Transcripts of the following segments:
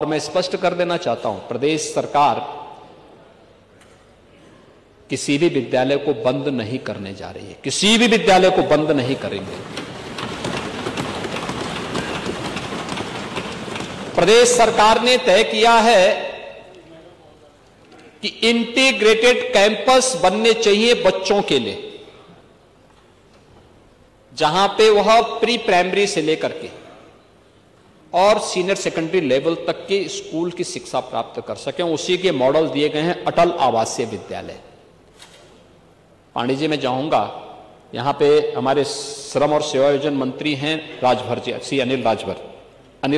और मैं स्पष्ट कर देना चाहता हूं, प्रदेश सरकार किसी भी विद्यालय को बंद नहीं करने जा रही है। किसी भी विद्यालय को बंद नहीं करेंगे। प्रदेश सरकार ने तय किया है कि इंटीग्रेटेड कैंपस बनने चाहिए बच्चों के लिए, जहां पे वह प्री प्राइमरी से लेकर के और सीनियर सेकेंडरी लेवल तक के स्कूल की शिक्षा प्राप्त कर सकें। उसी के मॉडल दिए गए हैं अटल आवासीय विद्यालय। पांडे जी, मैं जाऊंगा, यहां पे हमारे श्रम और सेवायोजन मंत्री हैं राजभर जी, श्री अनिल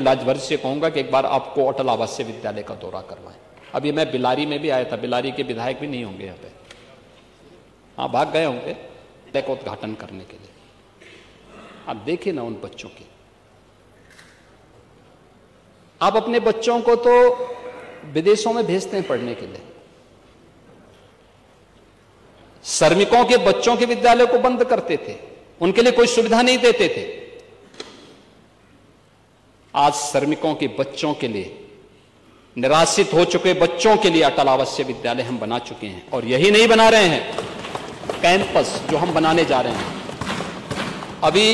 राजभर से कहूंगा कि एक बार आपको अटल आवासीय विद्यालय का दौरा करवाएं। अभी मैं बिलारी में भी आया था, बिलारी के विधायक भी नहीं होंगे यहाँ पे, हाँ भाग गए होंगे का उद्घाटन करने के लिए। आप देखिए ना उन बच्चों की। आप अपने बच्चों को तो विदेशों में भेजते हैं पढ़ने के लिए, श्रमिकों के बच्चों के विद्यालय को बंद करते थे, उनके लिए कोई सुविधा नहीं देते थे। आज श्रमिकों के बच्चों के लिए, निराश्रित हो चुके बच्चों के लिए अटल आवासीय विद्यालय हम बना चुके हैं। और यही नहीं बना रहे हैं, कैंपस जो हम बनाने जा रहे हैं, अभी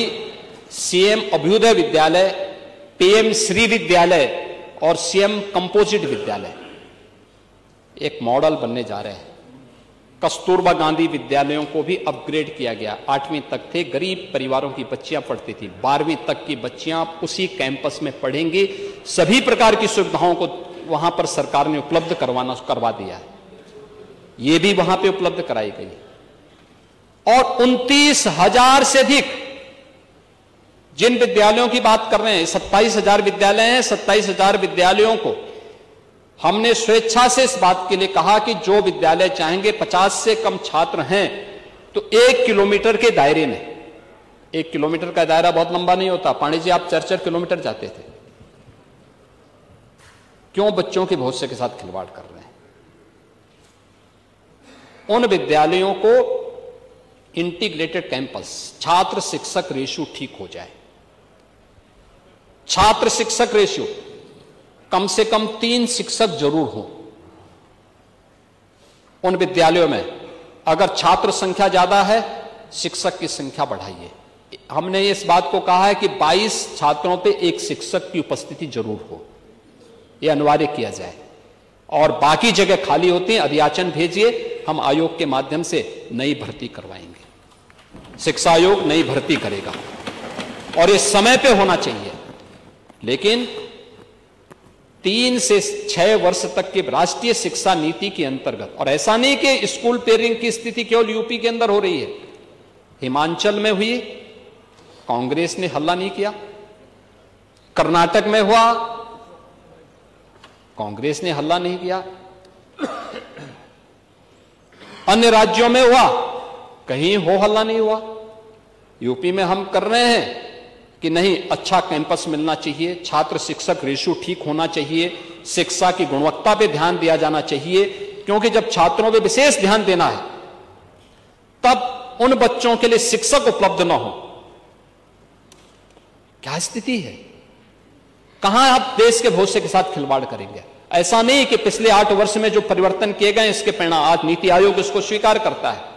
सीएम अभ्युदय विद्यालय, पीएम श्री विद्यालय और सीएम कंपोजिट विद्यालय एक मॉडल बनने जा रहे हैं। कस्तूरबा गांधी विद्यालयों को भी अपग्रेड किया गया। 8वीं तक थे, गरीब परिवारों की बच्चियां पढ़ती थी, 12वीं तक की बच्चियां उसी कैंपस में पढ़ेंगी। सभी प्रकार की सुविधाओं को वहां पर सरकार ने उपलब्ध करवा दिया है, ये भी वहां पे उपलब्ध कराई गई। और 29,000 से अधिक जिन विद्यालयों की बात कर रहे हैं, 27,000 विद्यालय हैं, 27,000 विद्यालयों को हमने स्वेच्छा से इस बात के लिए कहा कि जो विद्यालय चाहेंगे, 50 से कम छात्र हैं तो 1 किलोमीटर के दायरे में, 1 किलोमीटर का दायरा बहुत लंबा नहीं होता। पांडे जी, आप 4-4 किलोमीटर जाते थे, क्यों बच्चों के भविष्य के साथ खिलवाड़ कर रहे हैं? उन विद्यालयों को इंटीग्रेटेड कैंपस, छात्र शिक्षक रेशियो ठीक हो जाए। छात्र शिक्षक रेशियो कम से कम 3 शिक्षक जरूर हो उन विद्यालयों में। अगर छात्र संख्या ज्यादा है, शिक्षक की संख्या बढ़ाइए। हमने इस बात को कहा है कि 22 छात्रों पे 1 शिक्षक की उपस्थिति जरूर हो, यह अनिवार्य किया जाए। और बाकी जगह खाली होती हैं, अधियाचन भेजिए, हम आयोग के माध्यम से नई भर्ती करवाएंगे। शिक्षा आयोग नई भर्ती करेगा और ये समय पे होना चाहिए। लेकिन 3 से 6 वर्ष तक के राष्ट्रीय शिक्षा नीति के अंतर्गत, और ऐसा नहीं कि स्कूल पेयरिंग की स्थिति केवल यूपी के अंदर हो रही है, हिमाचल में हुई, कांग्रेस ने हल्ला नहीं किया। कर्नाटक में हुआ, कांग्रेस ने हल्ला नहीं किया। अन्य राज्यों में हुआ, कहीं हो हल्ला नहीं हुआ। यूपी में हम कर रहे हैं कि नहीं, अच्छा कैंपस मिलना चाहिए, छात्र शिक्षक रेशियो ठीक होना चाहिए, शिक्षा की गुणवत्ता पे ध्यान दिया जाना चाहिए। क्योंकि जब छात्रों पे विशेष ध्यान देना है, तब उन बच्चों के लिए शिक्षक उपलब्ध ना हो। क्या स्थिति है? कहां आप देश के भविष्य के साथ खिलवाड़ करेंगे? ऐसा नहीं कि पिछले 8 वर्ष में जो परिवर्तन किए गए, इसके परिणाम आज नीति आयोग इसको स्वीकार करता है।